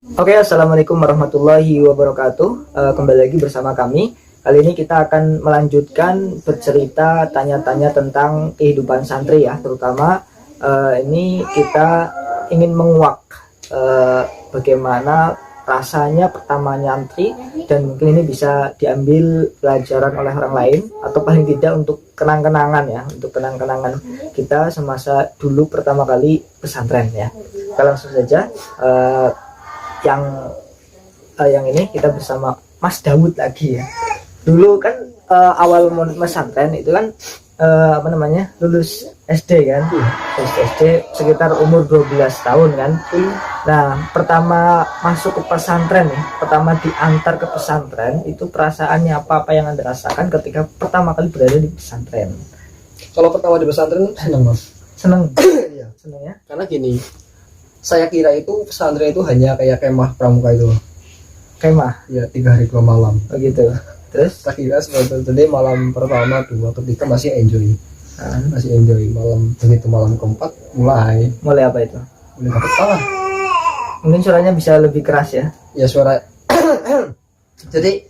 Oke, assalamualaikum warahmatullahi wabarakatuh. Kembali lagi bersama kami. Kali ini kita akan melanjutkan bercerita tanya-tanya tentang kehidupan santri ya, terutama ini kita ingin menguak bagaimana rasanya pertama nyantri, dan mungkin ini bisa diambil pelajaran oleh orang lain atau paling tidak untuk kenang-kenangan ya, untuk kenang-kenangan kita semasa dulu pertama kali pesantren ya. Kita langsung saja. Yang ini kita bersama Mas Dawud lagi ya. Dulu kan awal pesantren itu kan lulus SD kan, lulus SD sekitar umur 12 tahun kan. Nah, pertama masuk ke pesantren nih, pertama diantar ke pesantren, itu perasaannya apa yang Anda rasakan ketika pertama kali berada di pesantren? Kalau pertama di pesantren seneng Mas. Seneng. Iya. Seneng ya. Karena gini, saya kira itu pesantren itu hanya kayak kemah pramuka itu. Kemah? Ya, 3 hari 2 malam. Oh gitu. Terus? Saya kira sebetulnya malam pertama, 2, ketiga masih enjoy. Masih enjoy. Begitu malam keempat mulai apa itu? mulai dapet salah. Mungkin suaranya bisa lebih keras ya. Ya suara. Jadi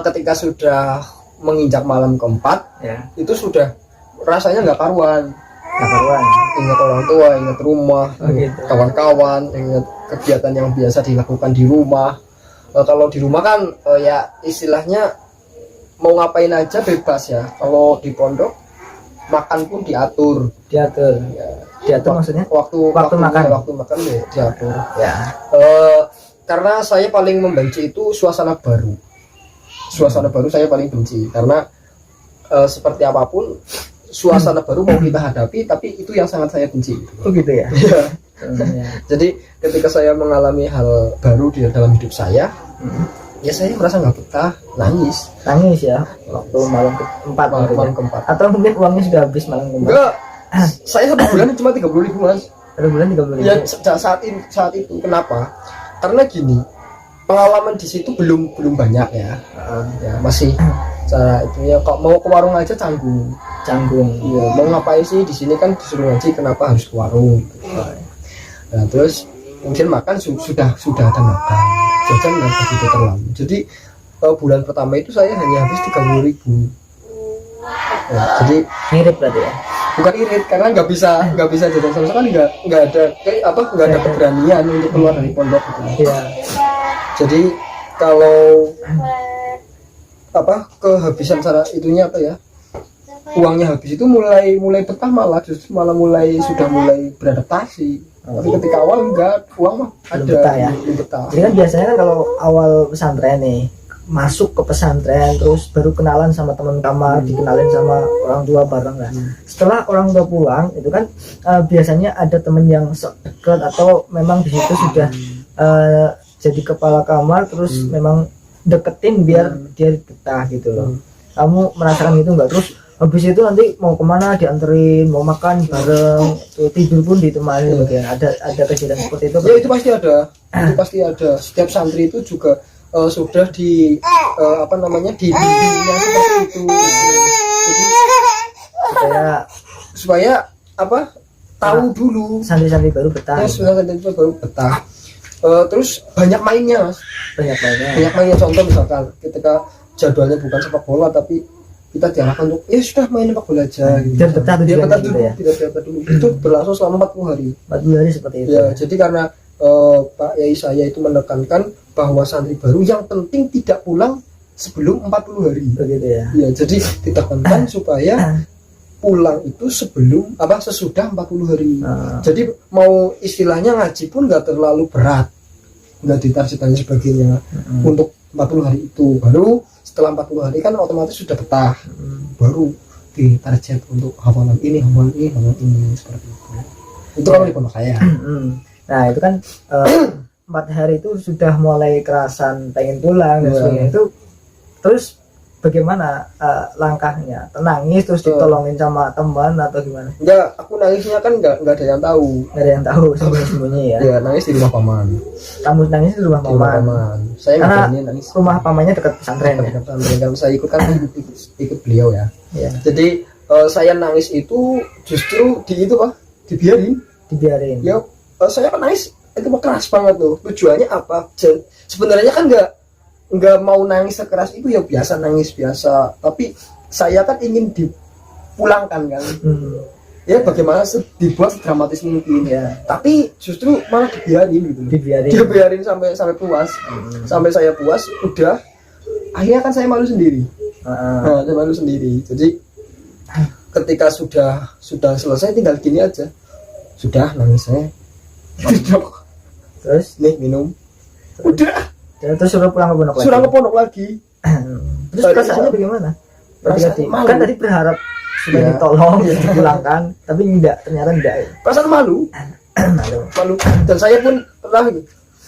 ketika sudah menginjak malam keempat, Ya. itu sudah rasanya nggak karuan. Karuan. Ingat orang tua, ingat rumah, gitu. kawan-kawan, ingat kegiatan yang biasa dilakukan di rumah. Kalau di rumah kan ya istilahnya mau ngapain aja bebas ya. Kalau di pondok makan pun diatur. Diatur. Ya, Diatur maksudnya? Waktu makan. Waktu makan ya diatur. Ya. Karena saya paling membenci itu suasana baru. Suasana baru saya paling benci karena seperti apapun suasana baru mau kita hadapi, tapi itu yang sangat saya benci. Oh gitu ya. Jadi ketika saya mengalami hal baru di dalam hidup saya, ya saya merasa nggak betah, nangis ya waktu malam keempat. Malam keempat. Atau mungkin uangnya sudah habis malam keempat? Enggak, saya 1 bulan cuma 30.000 Mas. 1 bulan 30.000. Ya saat itu kenapa? Karena gini, pengalaman di situ belum banyak ya. Ya masih cara itu ya, kok mau ke warung aja canggung. Iya, mau ngapain sih di sini, kan disuruh ngaji, kenapa harus ke warung? Nah, terus kemudian makan sudah ada makan, jajan nggak begitu terlalu. Jadi bulan pertama itu saya hanya habis 30.000. Ya, jadi Mirip berarti ya. bukan irit, karena nggak bisa jajan sama sekali, nggak ada keberanian untuk keluar dari pondok gitu. Iya. Jadi kalau kehabisan cara itunya uangnya habis itu mulai betah, malah justru sudah mulai beradaptasi. Tapi ketika awal enggak, uang mah ada. Betah ya. Betah. Jadi kan biasanya kan kalau awal pesantren nih, masuk ke pesantren terus baru kenalan sama teman kamar, dikenalin sama orang tua bareng lah. Setelah orang tua pulang itu kan biasanya ada temen yang dekat atau memang di situ sudah jadi kepala kamar, terus memang deketin biar dia betah gitu loh. Kamu merasakan itu enggak? Terus habis itu nanti mau kemana dianterin, mau makan bareng, tidur pun ditemani gitu ya. Ada kejadian seperti itu? Ya itu pasti ada. Itu pasti ada. Setiap santri itu juga sudah di dibimbingnya seperti itu. Jadi supaya tahu dulu. Santri-santri baru betah. Ya, santri baru betah. Terus banyak mainnya, Mas. Banyak mainnya. Contoh misalkan ketika jadwalnya bukan sepak bola, tapi kita diarahkan untuk ya sudah main sepak bola aja. Dia betah dulu ya. Tidak dulu. Itu berlangsung selama 40 hari. 40 hari seperti itu. Ya, jadi karena Pak Yai saya itu menekankan bahwa santri baru yang penting tidak pulang sebelum 40 hari. Begitu ya. Ya, jadi ditekankan supaya pulang itu sesudah 40 hari. Jadi mau istilahnya ngaji pun nggak terlalu berat, nggak ditarget dan sebagainya. Untuk 40 hari itu, baru setelah 40 hari kan otomatis sudah betah, baru ditarget untuk hafalan ini seperti itu. Itu kalau di pondok saya. Nah itu kan 4 hari itu sudah mulai kerasan pengen pulang dan sebagainya. Itu terus bagaimana langkahnya? Nangis terus ditolongin sama teman atau gimana? Enggak, aku nangisnya kan enggak ada yang tahu. Enggak ada yang tahu, sembunyi-sembunyi ya. Iya, nangis di rumah paman. Kamu nangis di rumah paman. Saya karena nangis. Rumah pamannya dekat pesantren ya. Kan saya ikut beliau ya. Iya. Jadi saya nangis itu justru dibiarin. Dibiarin. Ya, saya kan nangis itu keras banget tuh. Tujuannya apa? Sebenarnya kan nggak mau nangis sekeras itu, ya biasa nangis biasa, tapi saya kan ingin dipulangkan kan. Ya bagaimana dibuat sedramatis mungkin ya, tapi justru malah dibiarin sampai puas. Sampai saya puas, udah akhirnya kan saya malu sendiri. Saya malu sendiri. Jadi ketika sudah selesai, tinggal gini aja, sudah nangis saya terus nih minum, udah terus suruh pulang ke pondok lagi. Suruh ke pondok lagi. Terus perasaannya bagaimana? Kan tadi berharap sudah ditolong, dipulangkan, tapi ternyata enggak. Perasaan malu. Dan saya pun pernah,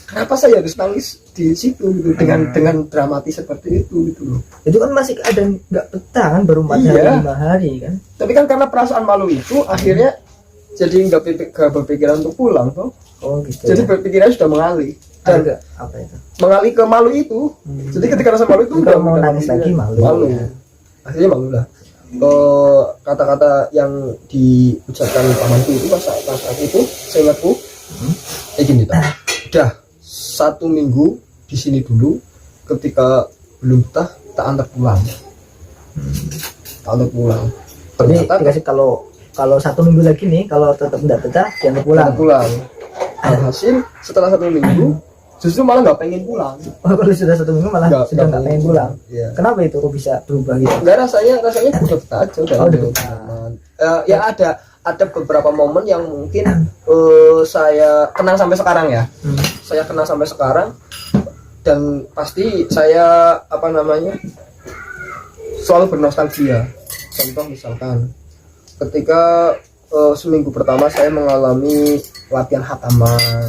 kenapa saya harus nangis di situ gitu, dengan dramatis seperti itu gitu loh. Itu kan masih ada nggak betah kan, baru 4 hari 5 hari kan. Tapi kan karena perasaan malu itu akhirnya jadi nggak berpikiran untuk pulang toh. Oh gitu. Jadi berpikiran sudah mengalih. Dan apa itu? Mengalih ke malu itu. Jadi ketika rasa malu itu udah mau nangis lagi malu. Ya. Akhirnya malu lah. Kata-kata yang diucapkan pamanku itu pas saat itu saya ingatku kayak gini tau. Udah 1 minggu di sini dulu, ketika belum betah tak antar pulang. Tak antar pulang. Ternyata dikasih kalau 1 minggu lagi nih, kalau tetap tidak betah jangan pulang. Alhasil setelah 1 minggu justru malah nggak pengen pulang. Oh, kalau sudah 1 minggu malah sudah nggak pengen pulang. Ya. Kenapa itu kok bisa berubah gitu? Nggak, rasanya udah betah aja, udah nyaman. Ya ada beberapa momen yang mungkin saya kenang sampai sekarang ya. Saya kenang sampai sekarang, dan pasti saya selalu bernostalgia. Contoh misalkan ketika seminggu pertama saya mengalami latihan khataman.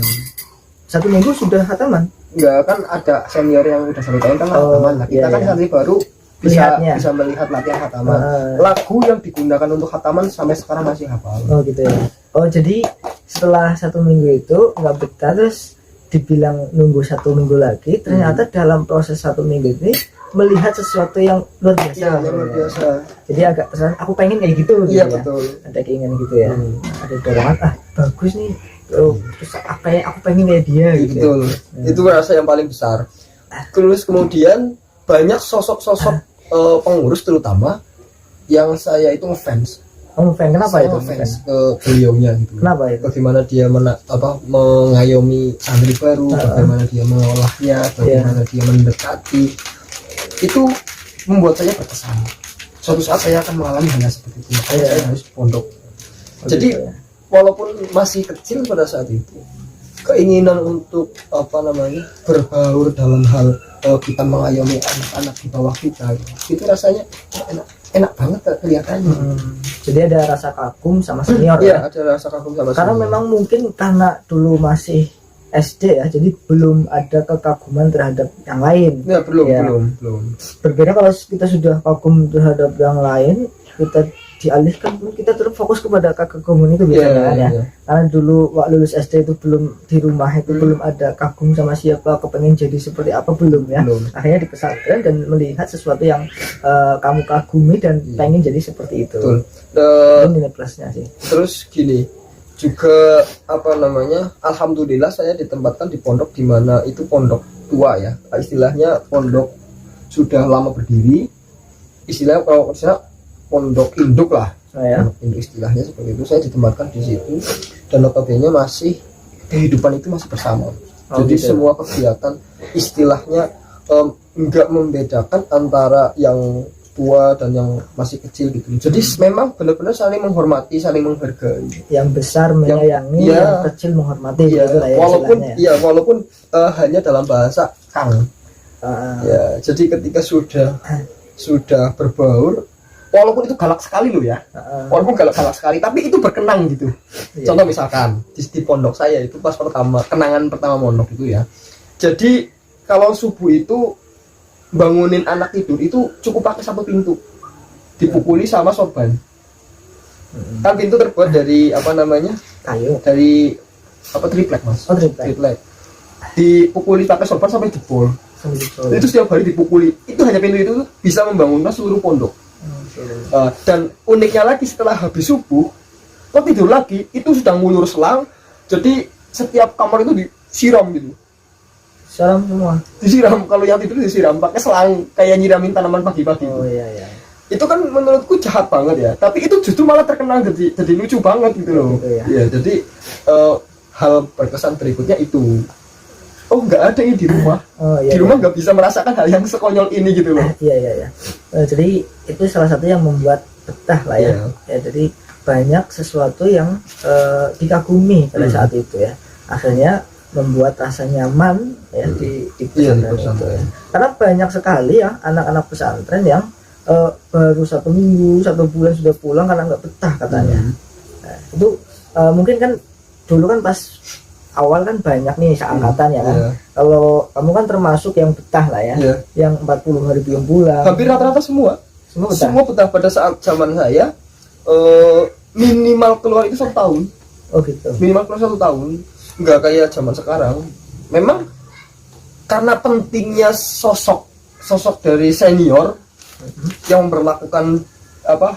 1 minggu sudah khataman? Enggak, kan ada senior yang udah 1 tahun kan khataman. Nah, kita kan santri baru bisa melihat latihan khataman. Lagu yang digunakan untuk khataman sampai sekarang masih hafal. Oh gitu ya. Oh jadi setelah 1 minggu itu nggak betah, terus dibilang nunggu 1 minggu lagi, ternyata dalam proses 1 minggu ini melihat sesuatu yang luar biasa. Ya, luar biasa. Jadi agak terasa aku pengen kayak gitu. Iya betul. Ada keinginan gitu ya. Ada dorongan, bagus nih. Terus kayak aku pengen kayak dia gitu. Betul. Itu rasa yang paling besar. Terus kemudian banyak sosok-sosok pengurus terutama yang saya itu ngefans. Ngefans kenapa itu? Ngefans ke beliaunya gitu. Kenapa itu? Bagaimana dia mengayomi santri baru, bagaimana dia mengolahnya, bagaimana dia mendekati. Itu membuat saya berkesan. Suatu saat saya akan mengalami hal seperti itu. Makanya saya harus pondok. Jadi walaupun masih kecil pada saat itu, keinginan untuk berbaur dalam hal kita mengayomi anak-anak di bawah kita, itu rasanya enak banget kelihatannya. Jadi ada rasa kagum sama senior. Iya, ada rasa kagum sama senior. Karena memang mungkin karena dulu masih SD ya, jadi belum ada kekaguman terhadap yang lain. Ya, belum. Berbeda kalau kita sudah kagum terhadap yang lain, kita dialihkan, kita terus fokus kepada kekaguman itu biasanya ya. Karena dulu waktu lulus SD itu belum, di rumah itu belum ada kagum sama siapa, kepengen jadi seperti apa, belum ya. Akhirnya di pesantren dan melihat sesuatu yang kamu kagumi dan pengen jadi seperti itu. Itu nilai plusnya sih. Terus gini juga alhamdulillah saya ditempatkan di pondok di mana itu pondok tua ya, istilahnya pondok sudah lama berdiri, istilahnya kalau pondok induk lah, pondok induk istilahnya seperti itu. Saya ditempatkan di situ dan notabene masih kehidupan itu masih bersama. Jadi gitu. Semua kegiatan istilahnya enggak membedakan antara yang tua dan yang masih kecil gitu. Jadi memang benar-benar saling menghormati, saling menghargai. Yang besar menyayangi, yang kecil menghormati. Ya, gitu walaupun hanya dalam bahasa Kang. Ya, jadi ketika sudah berbaur, walaupun itu galak sekali loh ya, walaupun galak sekali, tapi itu berkenang gitu. Contoh misalkan di pondok saya itu pas kenangan pertama pondok itu ya. Jadi kalau subuh itu bangunin anak tidur itu cukup pakai 1 pintu, dipukuli sama sorban. Kan pintu terbuat dari kayu, dari triplek mas. Triplek. Dipukuli pakai sorban sampai jebol. Itu setiap hari dipukuli. Itu hanya pintu itu bisa membangunkan seluruh pondok. Dan uniknya lagi setelah habis subuh kok tidur lagi itu sudah ngulur selang, jadi setiap kamar itu disiram gitu. Salam semua. Disiram, kalau yang tidur disiram pakai selang kayak nyiramin tanaman pagi-pagi. Oh iya. Itu kan menurutku jahat banget ya, tapi itu justru malah terkenal jadi lucu banget gitu loh. Gitu ya. Iya, jadi hal berkesan berikutnya itu, oh nggak ada ini di rumah. Oh iya. Di rumah nggak bisa merasakan hal yang sekonyol ini gitu loh. Iya. Jadi itu salah satu yang membuat betah lah ya. Iya. Ya, jadi banyak sesuatu yang dikagumi pada saat itu ya. Akhirnya membuat rasa nyaman ya di Iya, di pesantren itu pesantren. ya. Karena banyak sekali ya anak-anak pesantren yang baru 1 minggu, 1 bulan sudah pulang karena nggak betah katanya. Nah, itu mungkin kan dulu kan pas awal kan banyak nih seangkatan ya kan. Iya. Kalau kamu kan termasuk yang betah lah ya, Iya. yang 40 hari belum pulang. Hampir rata-rata semua Semua betah. pada saat zaman saya minimal keluar itu 1 tahun. Oh gitu. Minimal keluar 1 tahun, nggak kayak zaman sekarang. Memang karena pentingnya sosok dari senior yang memperlakukan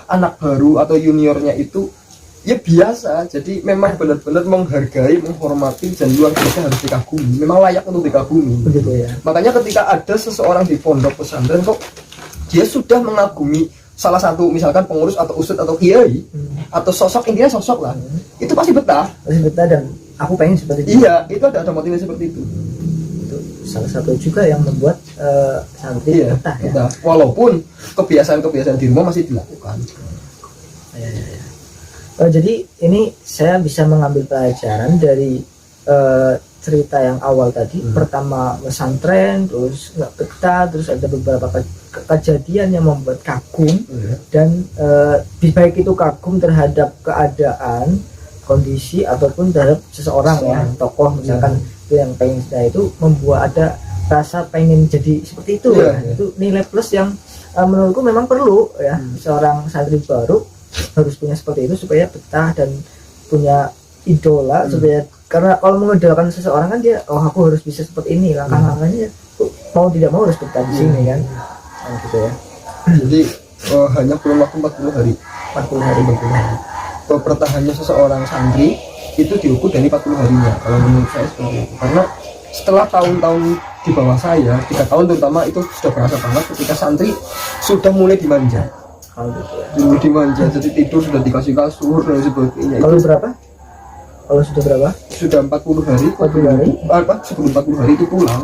anak baru atau juniornya itu ya biasa. Jadi memang benar-benar menghargai, menghormati, dan luar biasa harus dikagumi. Memang layak untuk dikagumi. Begitu ya. Makanya ketika ada seseorang di pondok pesantren kok dia sudah mengagumi salah satu misalkan pengurus atau ustadz atau kiai atau sosok, intinya sosok lah, itu pasti betah. Masih betah dan aku pengen seperti itu. Iya, itu ada motivasi seperti itu. Itu salah satu juga yang membuat santri Iya, betah ya. betah. Walaupun kebiasaan-kebiasaan di rumah masih dilakukan. Ya. Jadi ini saya bisa mengambil pelajaran dari cerita yang awal tadi. Pertama pesantren, terus nggak betah, terus ada beberapa kejadian yang membuat kagum. Dan baik itu kagum terhadap keadaan, kondisi, ataupun terhadap seseorang ya, tokoh misalkan itu yang pengen itu membuat ada rasa pengen jadi seperti itu ya. Itu nilai plus yang menurutku memang perlu ya. Seorang santri baru harus punya seperti itu supaya betah dan punya idola. Supaya, karena kalau mengidolakan seseorang kan dia, oh aku harus bisa seperti ini, langkah-langkahnya mau tidak mau harus betah di sini kan. Gitu ya. Jadi hanya kurun waktu 40 hari. 40 hari. Pertahanannya seseorang santri itu diukur dari 40 harinya. Kalau menurut saya seperti itu. Karena setelah tahun-tahun di bawah saya, 3 tahun terutama, itu sudah berasa banget ketika santri sudah mulai dimanja. Kalau gitu ya. Dulu dimanja, jadi tidur sudah dikasih kasur dan sebagainya. Kalau Itu berapa? Kalau sudah berapa? sudah 40 hari, 40 hari? sebelum 40 hari itu pulang.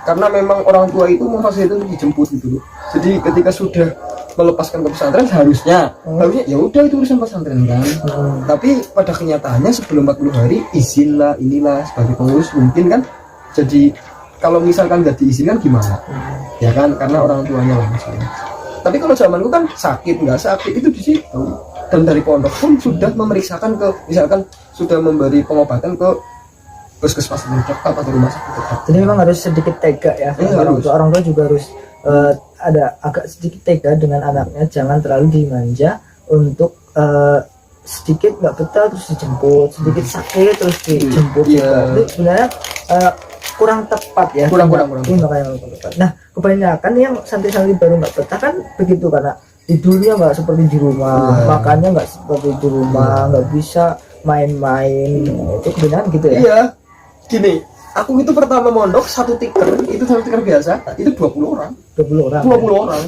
Karena memang orang tua itu memfasilitasi untuk dijemput gitu loh. Jadi ketika sudah melepaskan ke pesantren harusnya ya udah itu urusan pesantren kan. Tapi pada kenyataannya sebelum 40 hari izin lah, inilah sebagai pengurus mungkin kan. Jadi kalau misalkan nggak diizinkan gimana? Ya kan, karena orang tuanya langsung. Tapi kalau zamanku kan sakit nggak sakit itu di situ. Dan dari pondok pun sudah memeriksakan ke, misalkan sudah memberi pengobatan ke puskesmas terdekat atau rumah sakit terdekat. Jadi memang harus sedikit tega ya. Orang tua juga harus ada agak sedikit tega dengan anaknya, jangan terlalu dimanja untuk sedikit nggak betah terus dijemput, sedikit sakit terus dijemput. Itu sebenarnya kurang tepat ya. Kurang. Tepat. Nah, kebanyakan yang santri-santri baru nggak betah kan begitu, karena tidurnya nggak seperti di rumah, makannya nggak seperti di rumah, nggak bisa main-main. Itu kebanyakan gitu ya. Iya, gini, aku itu pertama mondok satu tiker biasa itu 20 orang. 20 orang. 20 orang.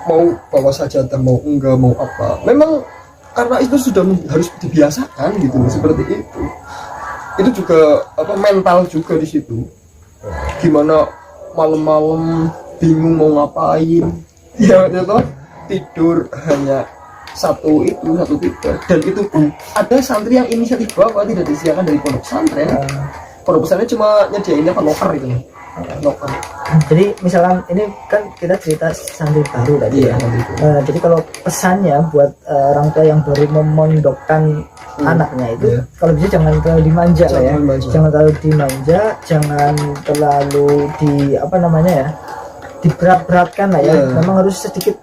Mau bawa sajadah, mau enggak, mau apa. Memang karena itu sudah harus dibiasakan gitu, seperti itu. Itu juga mental juga di situ. Gimana malam-malam bingung mau ngapain. Ya itu tidur hanya satu tiga, dan itu pun ada santri yang inisiatif bawa, tidak disediakan dari pondok pesantren. Pondok pesantren cuma nyediainnya loker itu, loker. Jadi misalkan ini kan kita cerita santri baru tadi ya. Jadi kalau pesannya buat orang tua yang baru memondokkan anaknya itu, kalau bisa jangan terlalu dimanja lah ya. Jangan terlalu dimanja, jangan terlalu diberat-beratkan lah ya. Memang harus sedikit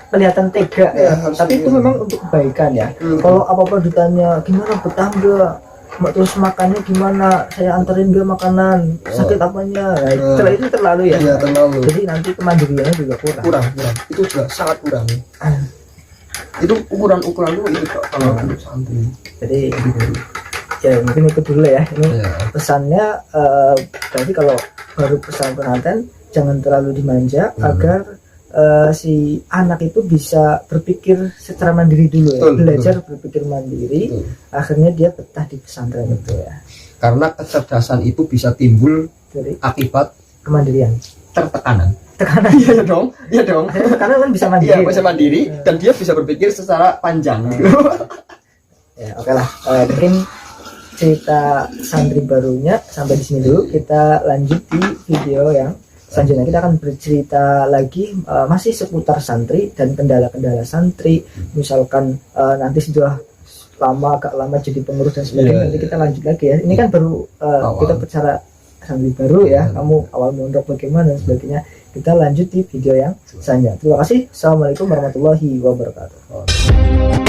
kelihatan tega ya. Tapi itu memang untuk kebaikan ya. Kalau apa-apa ditanya gimana betah enggak, terus makannya gimana, saya anterin dia makanan, sakit apanya, nah, itu terlalu ya. Terlalu. Jadi nanti kemandiriannya juga kurang. Itu juga sangat kurang. Itu ukuran itu kalau untuk santri. Jadi ya mungkin ikut dulu ya ini Iya. pesannya. Berarti kalau baru pesantren jangan terlalu dimanja agar si anak itu bisa berpikir secara mandiri dulu ya, Betul, belajar berpikir mandiri, Betul. akhirnya dia betah di pesantren itu ya, Karena kecerdasan itu bisa timbul dari akibat kemandirian. tertekanan. Tekanan, Iya dong, iya dong. karena kan bisa mandiri. Iya, bisa mandiri dan dia bisa berpikir secara panjang. Ya, oke lah. Mungkin cerita santri barunya sampai di sini dulu. Kita lanjut di video yang selanjutnya. Kita akan bercerita lagi masih seputar santri dan kendala-kendala santri. Misalkan nanti sudah agak lama jadi pengurus dan sebagainya. Iya, Nanti kita lanjut lagi ya. Ini kan baru kita bicara santri baru ya. Kamu awal mondok bagaimana dan sebagainya. Kita lanjut di video yang selanjutnya. Terima kasih. Assalamualaikum warahmatullahi wabarakatuh.